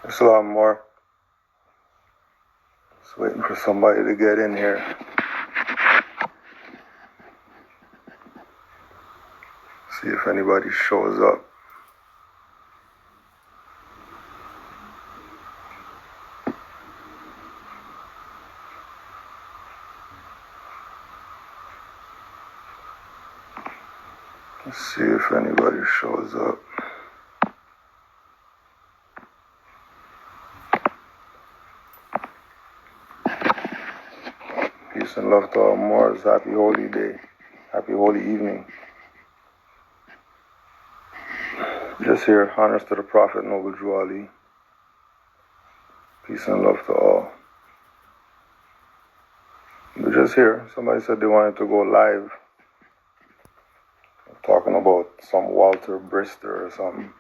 There's a lot more. Just waiting for somebody to get in here. See if anybody shows up. Let's see if anybody shows up. Peace and love to all Moors. Happy holy day. Happy holy evening. Just here, honors to the Prophet Noble Drew Ali. Peace and love to all. We're just here. Somebody said they wanted to go live. Talking about some Walter Brister or something.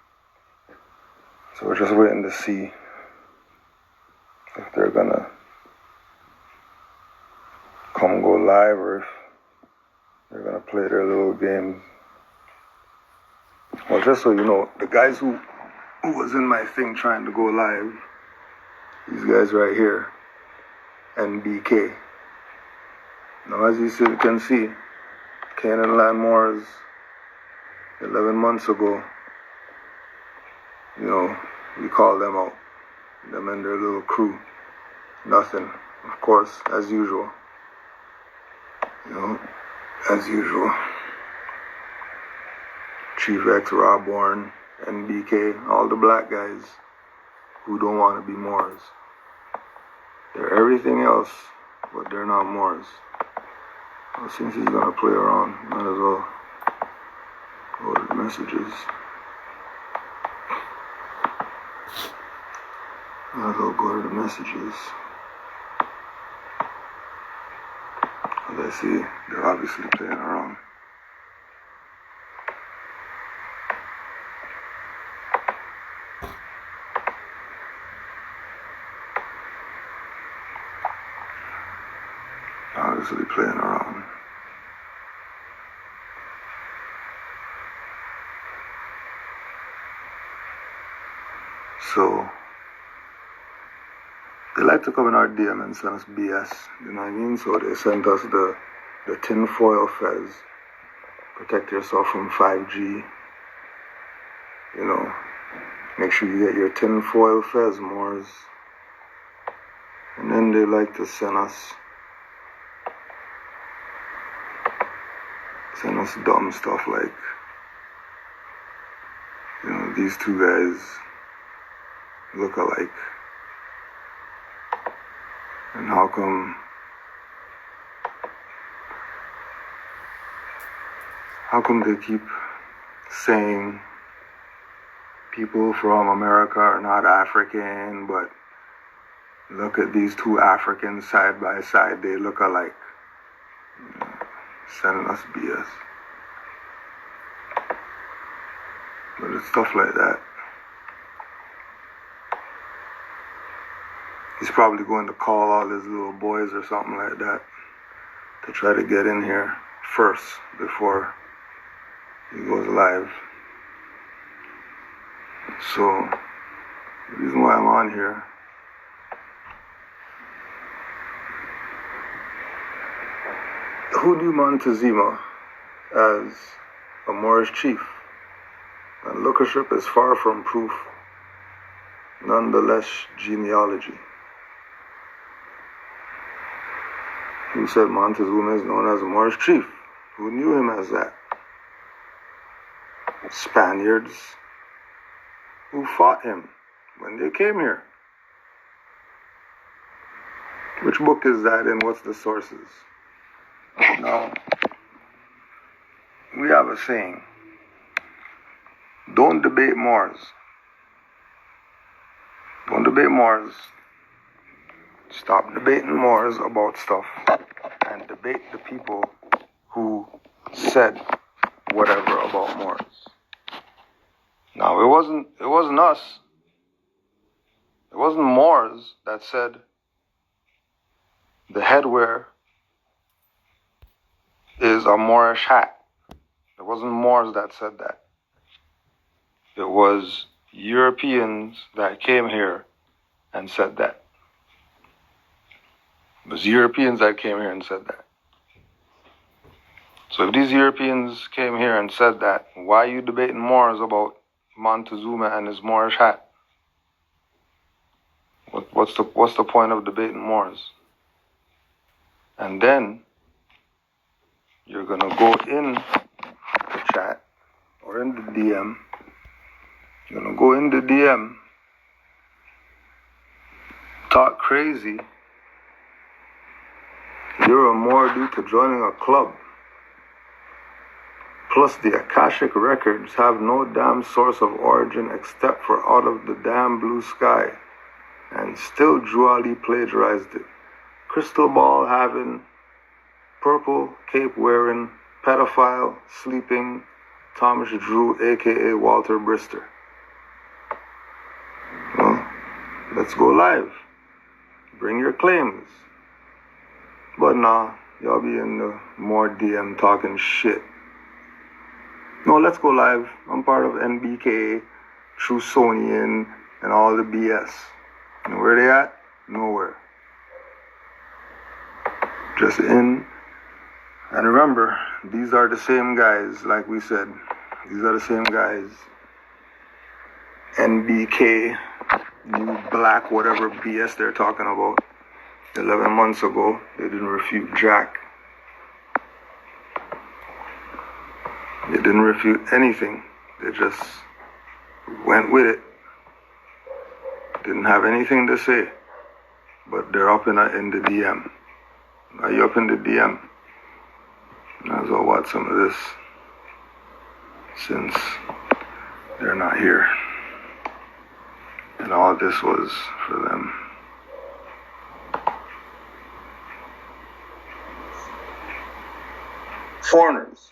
So we're just waiting to see if they're gonna come go live or if they're gonna play their little games. Well, just so you know, the guys who was in my thing trying to go live, these guys right here, NBK. Now, as you can see, Canaanland Moors 11 months ago, we called them out, them and their little crew. Nothing, of course, as usual. As usual. Chief X, Rob Warren, NBK, all the black guys who don't want to be Moors. They're everything else, but they're not Moors. Well, since he's going to play around, might as well go to the messages. Might as well go to the messages. As I see, they're obviously playing around. Obviously playing around. So, they like to come in our DM and send us BS, you know what I mean? So they sent us the tinfoil fez. Protect yourself from 5G. Make sure you get your tinfoil fez, Moors. And then they like to send us dumb stuff like, these two guys look alike. And how come they keep saying people from America are not African, but look at these two Africans side by side, they look alike. Sending us BS. But it's stuff like that. He's probably going to call all his little boys or something like that to try to get in here first before he goes live. So, the reason why I'm on here who knew Montezuma as a Moorish chief? And lookership is far from proof, nonetheless genealogy. Who said Montezuma is known as a Moorish chief? Who knew him as that? Spaniards who fought him when they came here. Which book is that and what's the sources? Now, we have a saying, don't debate Moors. Don't debate Moors. Stop debating Moors about stuff and debate the people who said whatever about Moors. Now, it wasn't us. It wasn't Moors that said the headwear is a Moorish hat. It wasn't Moors that said that. It was Europeans that came here and said that. It was Europeans that came here and said that. So if these Europeans came here and said that, why are you debating Moors about Montezuma and his Moorish hat? What's the point of debating Moors? And then you're gonna go in the chat or in the DM. You're gonna go in the DM, talk crazy. You're a Moor due to joining a club. Plus, the Akashic Records have no damn source of origin except for out of the damn blue sky. And still Drew Ali plagiarized it. Crystal ball having, purple cape wearing, pedophile, sleeping, Thomas Drew, aka Walter Brister. Well, let's go live. Bring your claims. But nah, y'all be in the more DM talking shit. No, let's go live. I'm part of NBK, Trusonian, and all the BS. And where they at? Nowhere. Just in. And remember, these are the same guys, like we said. These are the same guys. NBK, new black, whatever BS they're talking about. 11 months ago, they didn't refute Jack. They didn't refute anything. They just went with it. Didn't have anything to say. But they're up in the DM. Are you up in the DM? Might as well watch some of this, since they're not here. And all this was for them. Foreigners.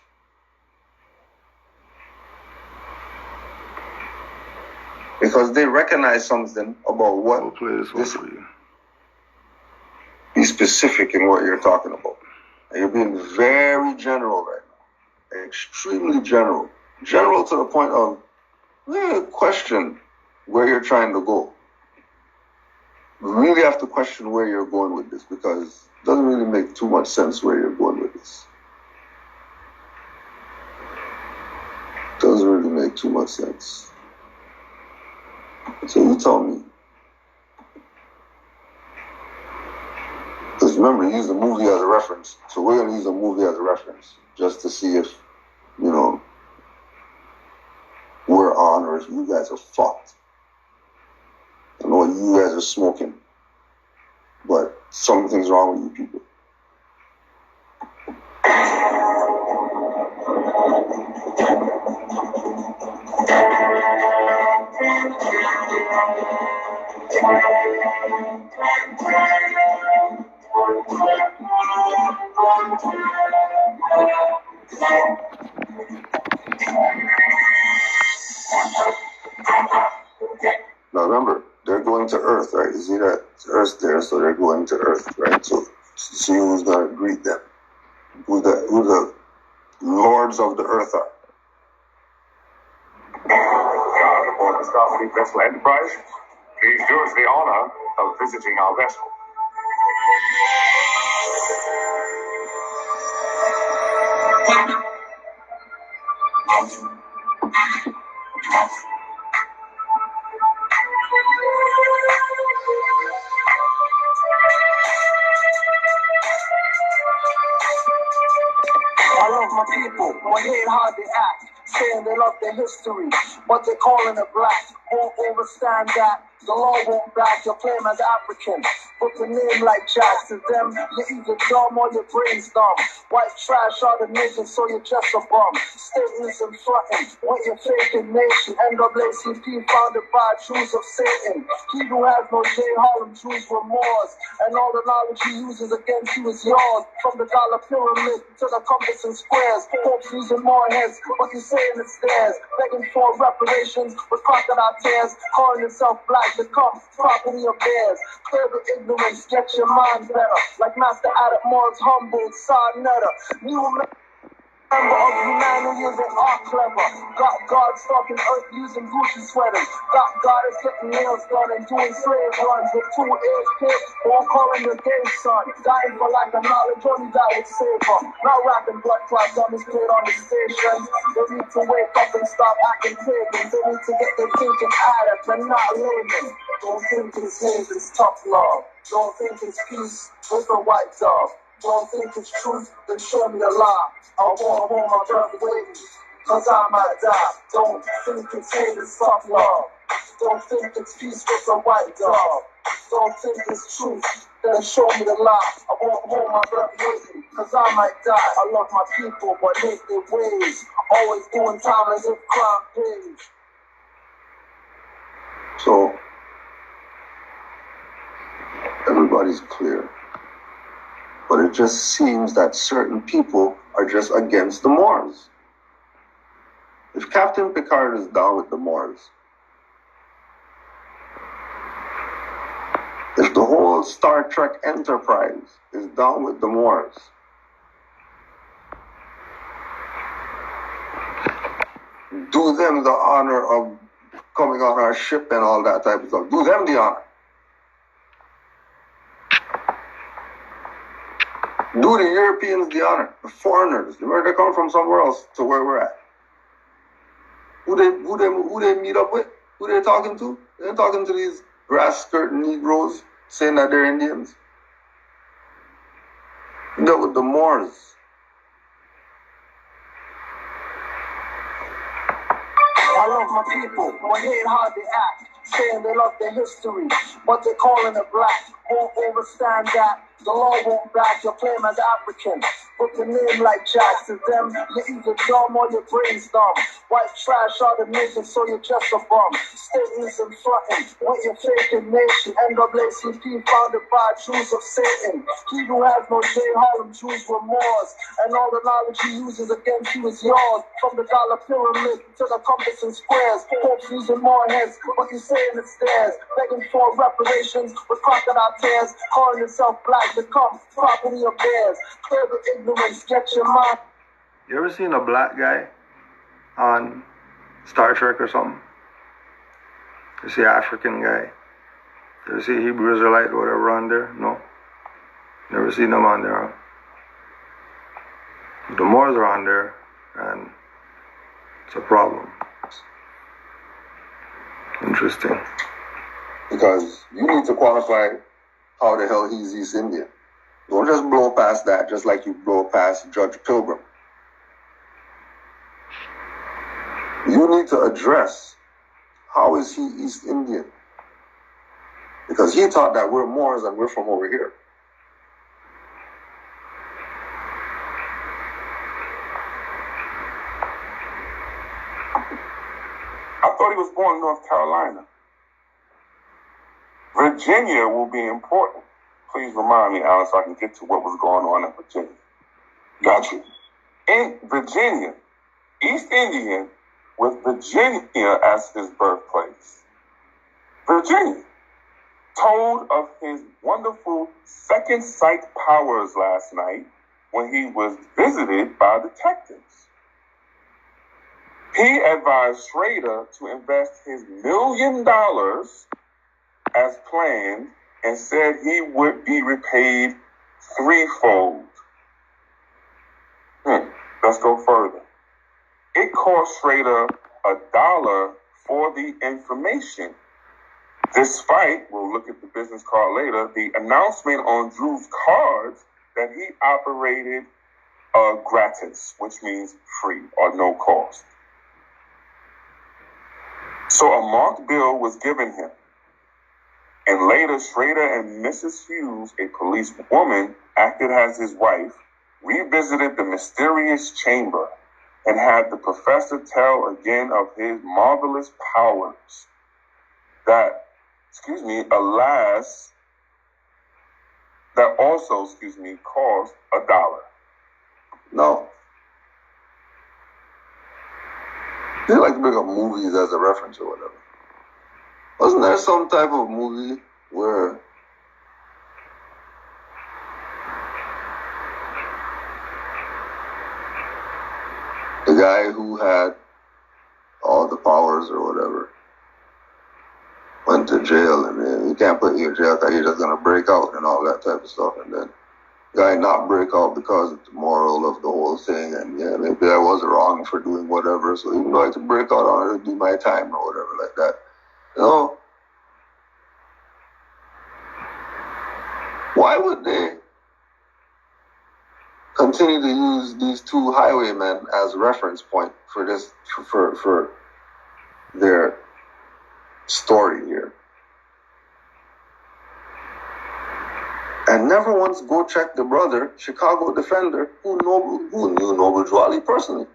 Because they recognize something about what we'll play this one for you. Be specific in what you're talking about. And you're being very general right now. Extremely general. General to the point of question where you're trying to go. You really have to question where you're going with this, because it doesn't really make too much sense where you're going with this. Doesn't really make too much sense. So you tell me. Because remember, you used the movie as a reference. So we're going to use the movie as a reference just to see if, we're on or if you guys are fucked. I know you guys are smoking, but something's wrong with you people. Now remember, they're going to Earth, right? You see that Earth's there, so they're going to Earth, right? So see who's going to greet them, who the lords of the Earth are. Aboard the Starfleet vessel Enterprise, please do us the honor of visiting our vessel. I love my people, but hate how they act. Saying they love their history, but they're calling it black. Won't overstand that. The law won't back your claim as African. Put the name like Jack. To them, you're either dumb or your brain's dumb. White trash are the niggas, so you're just a bum. Statements and fronting, what you're faking nation. NAACP founded by Jews of Satan. He who has no J. Harlem Jews were Moors. And all the knowledge he uses against you is yours. From the dollar pyramid to the compass and squares. Folks using more heads, what you saying it stairs. Begging for reparations with crocodile tears. Calling himself black, become property of theirs. Clear the ignorance, get your mind better. Like Master Adam Moore's humble Sonetta. New Member of humanity, they are clever. Got guards stalking earth using Gucci sweaters. Got goddess getting nails done and doing slave runs with 2 ears pierced. Won't call him your gay son. Dying for lack of knowledge, only that would save her. Now rapping blood clots on his plate on the stations. They need to wake up and stop acting pagans. They need to get their thinking adepts and not laymen. Don't think it's hate, it's tough love. Don't think it's peace with a white dove. Don't think it's truth, then show me the lie. I wanna hold my breath waiting, cause I might die. Don't think it's hate, it's tough love. Don't think it's peace with a white dove. Don't think it's truth, then show me the lie. I won't hold my breath waiting, cause I might die. I love my people, but hate their ways. Always doing time as if crime pays. So, everybody's clear. But it just seems that certain people are just against the Moors. If Captain Picard is down with the Moors, if the whole Star Trek Enterprise is down with the Moors, do them the honor of coming on our ship and all that type of stuff. Do them the honor. Do the Europeans the honor, the foreigners, where they come from somewhere else to where we're at. Who they meet up with? Who they talking to? They're talking to these grass skirt negroes saying that they're Indians. They're with the Moors. I love my people, but hate how they act. Saying they love their history, but they calling it black. Won't overstand that. The law won't back your claim as African. Put the name like Jack. To them, you're either dumb or your brain's dumb. White trash are the niggas, so you're just a bum. Statements and fronting, what you're faking nation. NAACP founded by Jews of Satan. He who has no J, Harlem Jews were Moors. And all the knowledge he uses against you is yours. From the dollar pyramid to the compass and squares. Popes using more heads, what you saying it stairs. Begging for reparations with crocodile tears. Calling yourself black, become property of theirs. Clear the ignorance, get your mind. You ever seen a black guy on Star Trek or something? You see an African guy? You ever see Hebrew Israelite or whatever on there? No? Never seen them on there, huh? The Moors are on there, and it's a problem. Interesting. Because you need to qualify how the hell he's East Indian. Don't just blow past that just like you blow past Judge Pilgrim. You need to address how is he East Indian? Because he thought that we're Moors and we're from over here. I thought he was born in North Carolina. Virginia will be important. Please remind me, Alan, so I can get to what was going on in Virginia. Got you. In Virginia, East Indian with Virginia as his birthplace. Virginia told of his wonderful second sight powers last night when he was visited by detectives. He advised Schrader to invest his $1 million as planned and said he would be repaid threefold. Let's go further. It cost Schrader $1 for the information, despite, we'll look at the business card later, the announcement on Drew's cards that he operated gratis, which means free or no cost. So a marked bill was given him. And later, Schrader and Mrs. Hughes, a police woman, acted as his wife, revisited the mysterious chamber and had the professor tell again of his marvelous powers that, cost $1. No. They like to bring up movies as a reference or whatever. Wasn't there some type of movie where The guy who had all the powers or whatever went to jail, and then you can't put you in jail because you're just gonna break out and all that type of stuff. And then guy not break out because of the moral of the whole thing, and yeah, maybe I was wrong for doing whatever. So even though I could break out on it and do my time or whatever like that, you know, why would they continue to use these two highwaymen as reference point for this for their story here? And never once go check the brother, Chicago defender, who knew Noble Drew personally.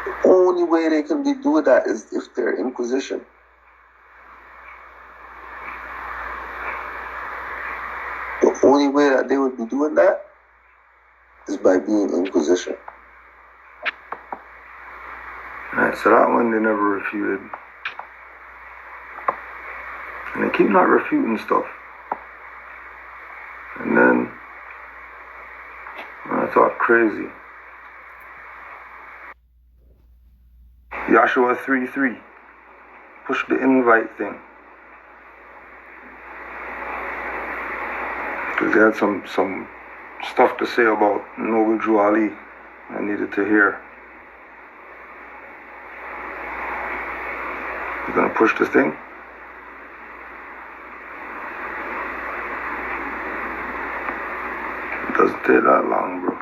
The only way they can be doing that is if they're in position. The only way that they would be doing that is by being in position. Alright, so that one they never refuted. And they keep not refuting stuff. And then I thought crazy. Joshua 3:3. Push the invite thing. Because they had some stuff to say about Noble Drew Ali I needed to hear. You gonna push this thing? It doesn't take that long, bro.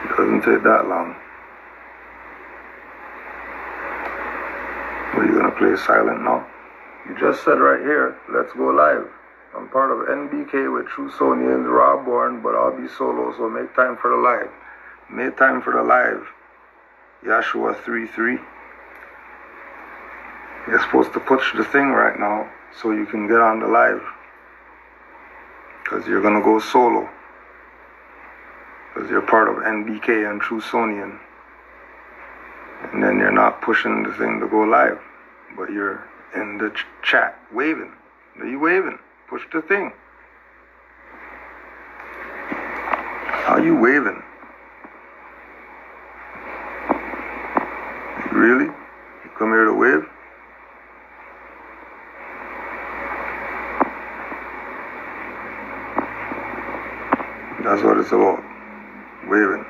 It doesn't take that long. Are you gonna play silent now? You just said right here, let's go live. I'm part of NBK with True Sonians, Raw Born, but I'll be solo, so make time for the live. Make time for the live. Joshua 3:3. You're supposed to push the thing right now so you can get on the live. Because you're gonna go solo. Because you're part of NBK and True Sonian. And then you're not pushing the thing to go live. But you're in the chat waving. Are you waving? Push the thing. How you waving? Really? You come here to wave? That's what it's about. Waving.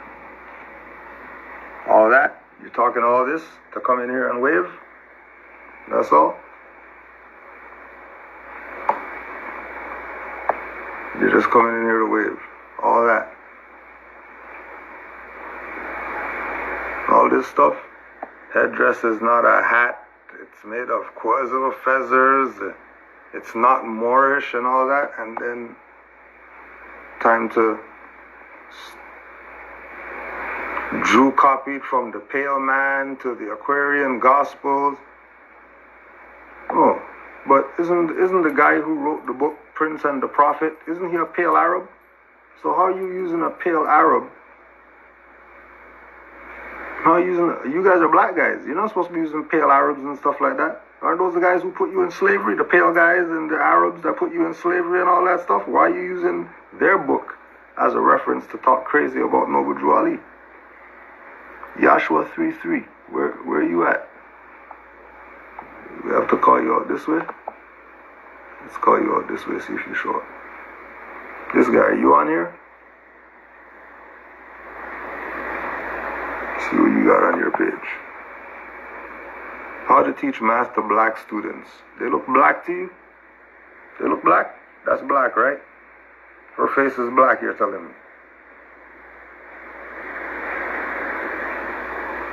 All that? You're talking all this to come in here and wave? That's all? You're just coming in here to wave. All that. All this stuff. Headdress is not a hat. It's made of quasar feathers. It's not Moorish and all that. And then time to Drew copied from the Pale Man to the Aquarian Gospels. Oh, but isn't the guy who wrote the book Prince and the Prophet, isn't he a pale Arab? So how are you using a pale Arab? How are you using? You guys are black guys. You're not supposed to be using pale Arabs and stuff like that. Aren't those the guys who put you in slavery? The pale guys and the Arabs that put you in slavery and all that stuff? Why are you using their book as a reference to talk crazy about Noble Drew Ali? Joshua 3:3. Where are you at? We have to call you out this way. Let's call you out this way, see if you show up. This guy, are you on here? See what you got on your page. How to teach math to black students. They look black to you? They look black? That's black, right? Her face is black, you're telling me.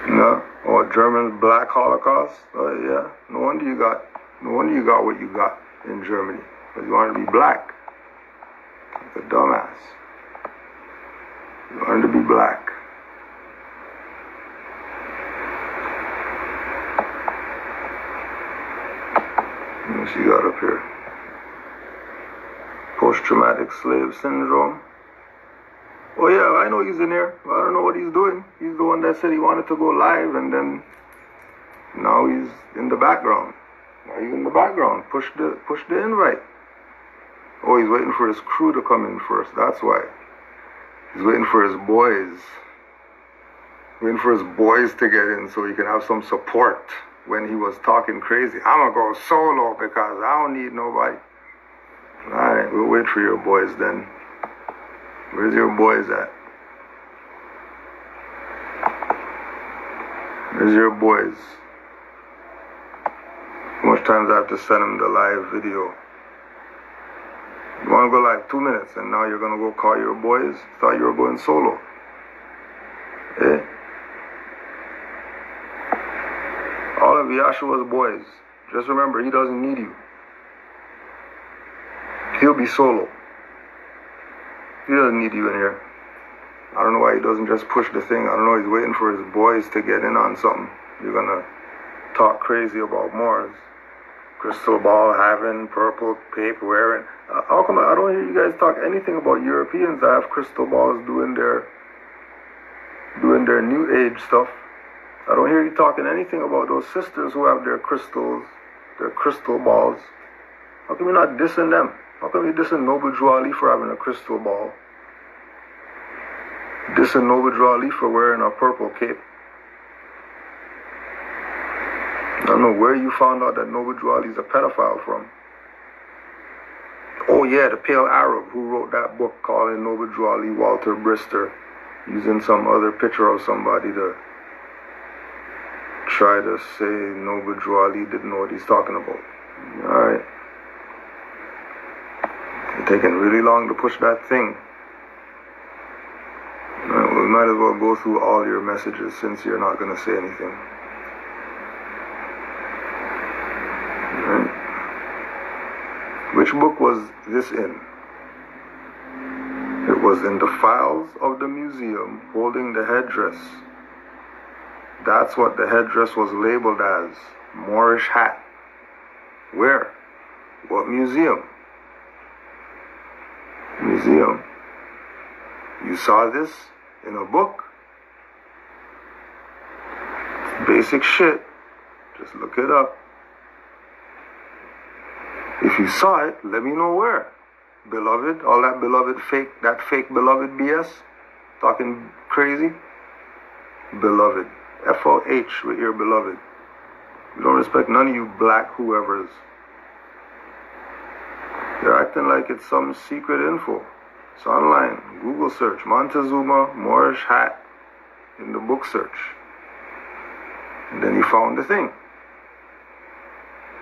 No? Oh, German black Holocaust? Oh yeah. No wonder you got what you got in Germany. Because you wanted to be black. Like a dumbass. You wanted to be black. What she got up here? Post-traumatic slave syndrome. Oh yeah, I know he's in here. I don't know what he's doing. He's the one that said he wanted to go live and then Now he's in the background. Now he's in the background. Push the invite. Oh, he's waiting for his crew to come in first. That's why. He's waiting for his boys. Waiting for his boys to get in so he can have some support when he was talking crazy. I'm going to go solo because I don't need nobody. Alright, we'll wait for your boys then. Where's your boys at? Where's your boys? How much times I have to send him the live video? You want to go live 2 minutes and now you're going to go call your boys? Thought you were going solo. Eh? All of Yahshua's boys. Just remember, he doesn't need you. He'll be solo. He doesn't need you in here. I don't know why he doesn't just push the thing. I don't know, he's waiting for his boys to get in on something. You're gonna talk crazy about Moors. Crystal ball having, purple paper wearing. How come I don't hear you guys talk anything about Europeans that have crystal balls doing their new age stuff? I don't hear you talking anything about those sisters who have their crystals, their crystal balls. How come you're not dissing them? How come you're dissing Noble Drew Ali for having a crystal ball? Dissing Noble Drew Ali for wearing a purple cape? I don't know where you found out that Noble Drew Ali is a pedophile from. Oh yeah, the pale Arab who wrote that book calling Noble Drew Ali Walter Brister, using some other picture of somebody to try to say Noble Drew Ali didn't know what he's talking about. Alright. It's taking really long to push that thing. Right, well, we might as well go through all your messages since you're not going to say anything. Right. Which book was this in? It was in the files of the museum holding the headdress. That's what the headdress was labeled as. Moorish hat. Where? What museum? Museum. You saw this in a book? Basic shit. Just look it up. If you saw it, let me know where. Beloved, all that beloved fake, that fake beloved BS, talking crazy. Beloved. F-O-H with your beloved. You don't respect none of you black whoever's. You're acting like it's some secret info. It's online. Google search Montezuma Moorish hat in the book search. And then you found the thing.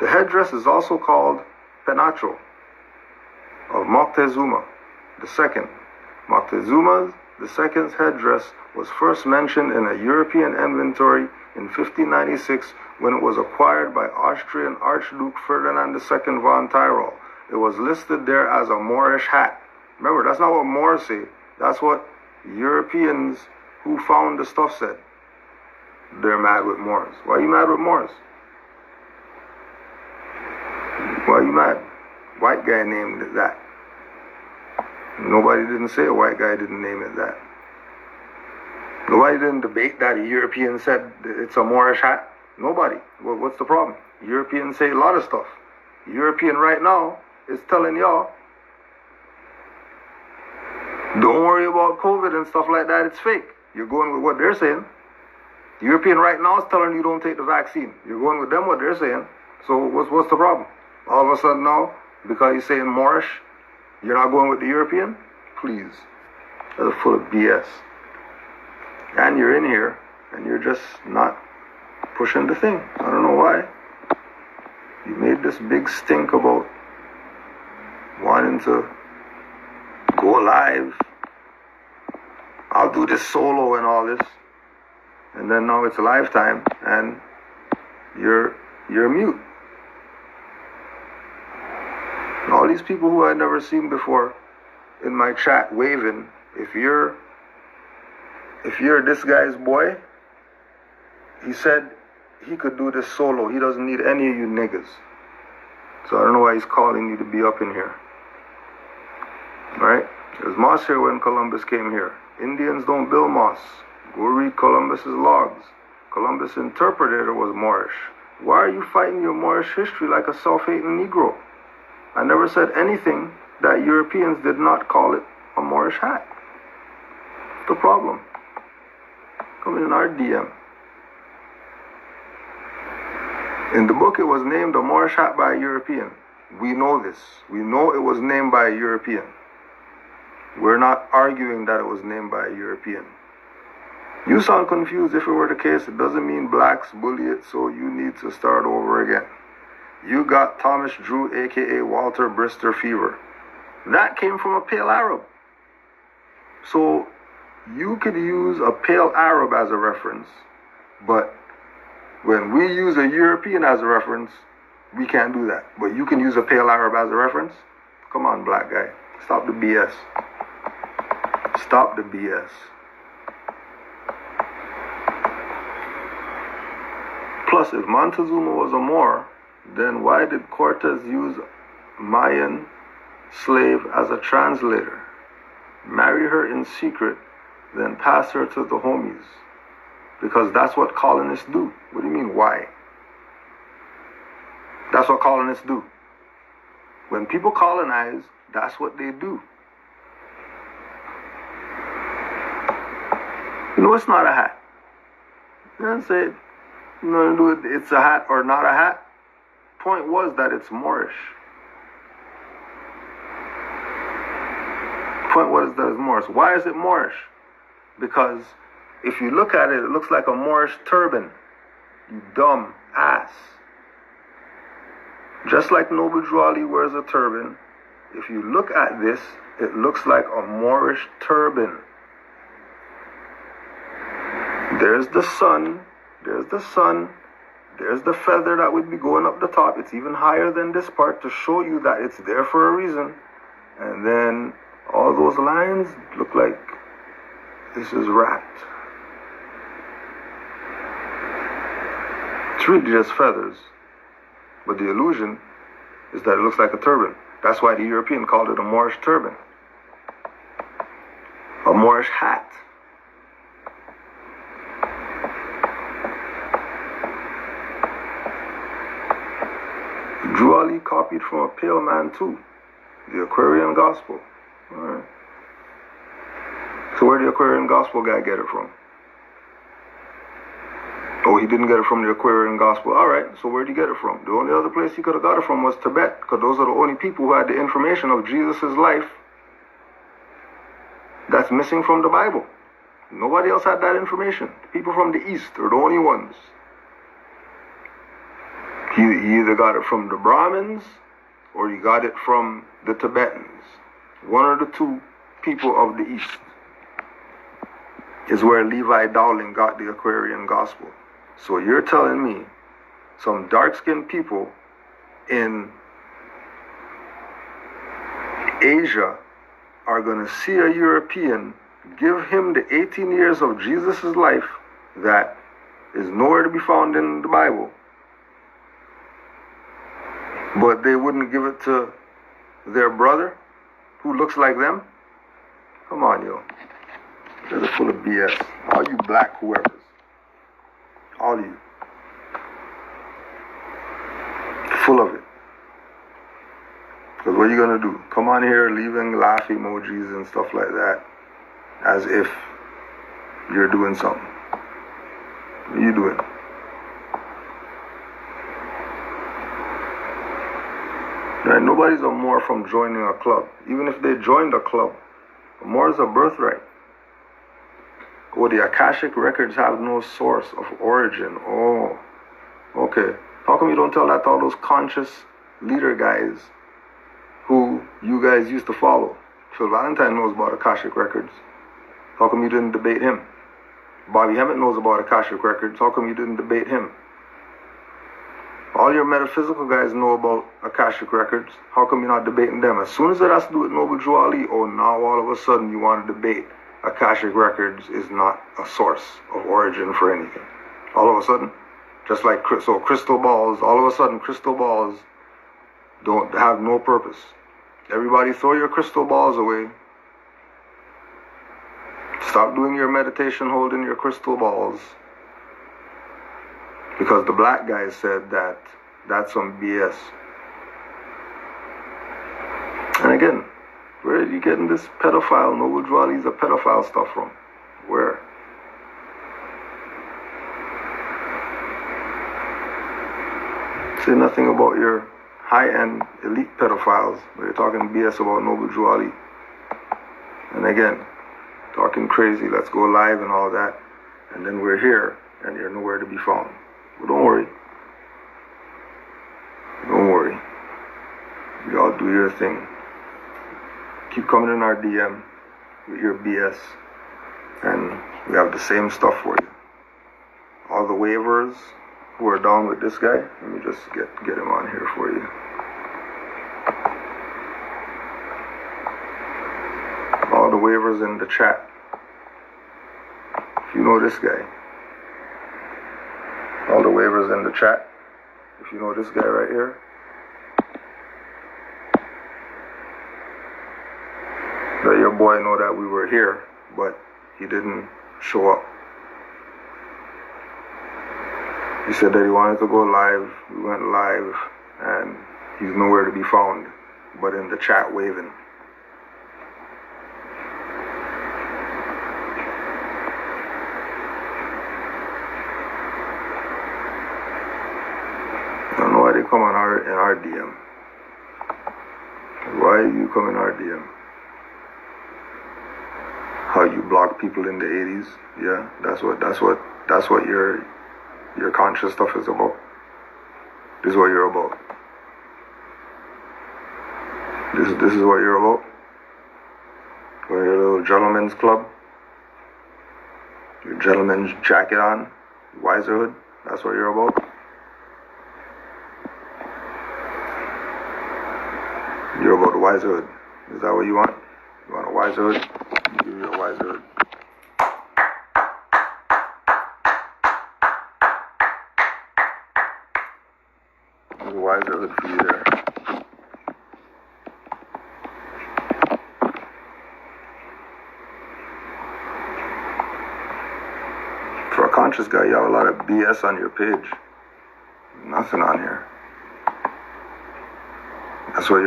The headdress is also called penacho of Moctezuma II. Moctezuma II's headdress was first mentioned in a European inventory in 1596 when it was acquired by Austrian Archduke Ferdinand II von Tyrol. It was listed there as a Moorish hat. Remember, that's not what Moors say. That's what Europeans who found the stuff said. They're mad with Moors. Why are you mad with Moors? Why are you mad? White guy named it that. Nobody didn't say a white guy didn't name it that. Nobody didn't debate that a European said it's a Moorish hat. Nobody. Well, what's the problem? Europeans say a lot of stuff. European right now is telling y'all, don't worry about COVID and stuff like that, it's fake. You're going with what they're saying. European right now is telling you don't take the vaccine. You're going with them what they're saying. So what's the problem? All of a sudden now, because he's saying Moorish, you're not going with the European? Please. That's full of BS. And you're in here, and you're just not pushing the thing. I don't know why. You made this big stink about wanting to go live. I'll do this solo and all this. And then now it's live time, and you're mute. And all these people who I'd never seen before in my chat waving, if you're this guy's boy, he said he could do this solo. He doesn't need any of you niggas. So I don't know why he's calling you to be up in here. Alright? There's moss here when Columbus came here. Indians don't build moss. Go read Columbus's logs. Columbus interpreted it was Moorish. Why are you fighting your Moorish history like a self-hating Negro? I never said anything that Europeans did not call it a Moorish hat. What's the problem? Come in our DM. In the book, it was named a Moorish hat by a European. We know this. We know it was named by a European. We're not arguing that it was named by a European. You sound confused. If it were the case, it doesn't mean blacks bully it, so you need to start over again. You got Thomas Drew, aka Walter Brister fever. That came from a pale Arab. So you could use a pale Arab as a reference, but when we use a European as a reference, we can't do that. But you can use a pale Arab as a reference? Come on, black guy. Stop the BS. Stop the BS. Plus, if Montezuma was a Moor, then why did Cortez use Mayan slave as a translator? Marry her in secret, then pass her to the homies. Because that's what colonists do. What do you mean, why? That's what colonists do. When people colonize, that's what they do. You know, it's not a hat. You know what I'm saying? You know, it's a hat or not a hat. Point was that it's Moorish. Point was that it's Moorish. Why is it Moorish? Because if you look at it, it looks like a Moorish turban. You dumb ass. Just like Noble Drew Ali wears a turban, if you look at this, it looks like a Moorish turban. There's the sun, there's the sun, there's the feather that would be going up the top. It's even higher than this part to show you that it's there for a reason. And then all those lines look like this is wrapped. It's really just feathers. But the illusion is that it looks like a turban. That's why the European called it a Moorish turban. A Moorish hat. Drew Ali copied from a pale man too. The Aquarian Gospel. Alright. So where did the Aquarian Gospel guy get it from? Oh, he didn't get it from the Aquarian Gospel. Alright, so where did he get it from? The only other place he could have got it from was Tibet, because those are the only people who had the information of Jesus' life that's missing from the Bible. Nobody else had that information. The people from the East are the only ones. He either got it from the Brahmins or he got it from the Tibetans. One of the two people of the East is where Levi Dowling got the Aquarian Gospel. So you're telling me some dark-skinned people in Asia are going to see a European give him the 18 years of Jesus' life that is nowhere to be found in the Bible, but they wouldn't give it to their brother who looks like them? Come on, yo. This is full of BS. All you black whoever's. All of you. Full of it. Because what are you going to do? Come on here leaving laugh emojis and stuff like that as if you're doing something. What are you doing? Right? Nobody's a Moor from joining a club. Even if they joined a club, a Moor is a birthright. Oh, the Akashic Records have no source of origin. Oh, okay. How come you don't tell that to all those conscious leader guys who you guys used to follow? Phil Valentine knows about Akashic Records. How come you didn't debate him? Bobby Hemmett knows about Akashic Records. How come you didn't debate him? All your metaphysical guys know about Akashic Records. How come you're not debating them? As soon as it has to do with Noble Drew Ali, oh, now all of a sudden you want to debate Akashic Records is not a source of origin for anything. All of a sudden, just like so crystal balls, all of a sudden crystal balls don't have no purpose. Everybody throw your crystal balls away. Stop doing your meditation holding your crystal balls Because the black guy said that that's some BS. And again, where are you getting this pedophile, Noble Jwali's a pedophile stuff from? Where? Say nothing about your high-end elite pedophiles. We're talking BS about Noble Jwali. And again, talking crazy, let's go live and all that. And then we're here, and you're nowhere to be found. But don't worry. Don't worry. Y'all do your thing. Keep coming in our DM with your BS. And we have the same stuff for you. All the waivers who are down with this guy, let me just get him on here for you. All the waivers in the chat. If you know this guy. All the waivers in the chat. If you know this guy right here. Let your boy know that we were here, but he didn't show up. He said that he wanted to go live. We went live, and he's nowhere to be found, but in the chat waving. I don't know why they come in our DM. Why you come in our DM? How you block people in the 80s? Yeah, that's what your conscious stuff is about. This is what you're about. This is what you're about. Or your little gentleman's club. Your gentleman's jacket on. Wiserhood. That's what you're about. You're about the wiserhood. Is that what you want? You want a wiserhood? I'll give you a wiserhood. There's a wiserhood for you there. For a conscious guy, you have a lot of BS on your page. Nothing on here. That's what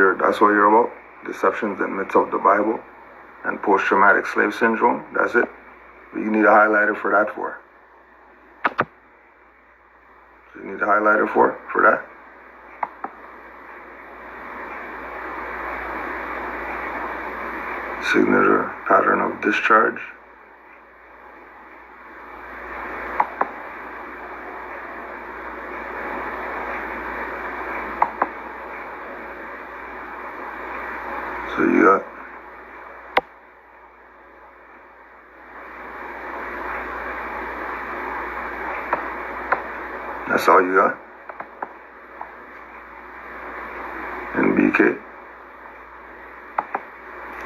you're about. Deceptions and myths of the Bible and post-traumatic slave syndrome. That's it. What you need a highlighter for that for? You need a highlighter for that? Signature pattern of discharge. So you got that's all you got? NBK.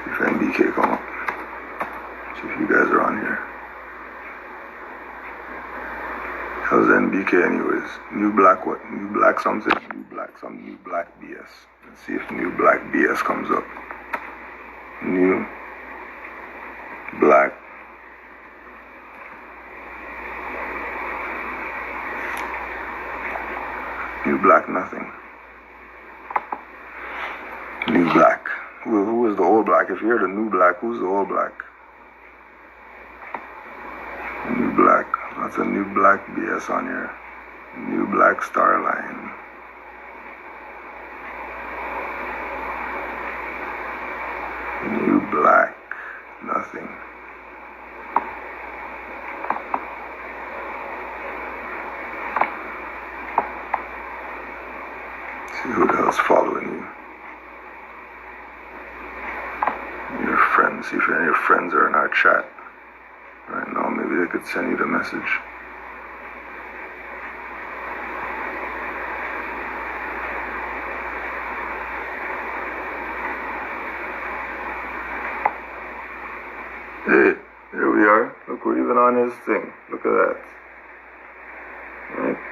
If NBK come up. See if you guys are on here. How's NBK anyways? New black what? New black something? New black some new black BS. Let's see if new black BS comes up. New black new black nothing. New black. Who is the old black? If you're the new black, who's the old black? New black. That's a new black BS on here. New black star line. New black. Nothing. See who the hell's following you. Your friends. See if any of your friends are in our chat right now. Maybe they could send you the message. Hey, here we are. Look, we're even on his thing. Look at that.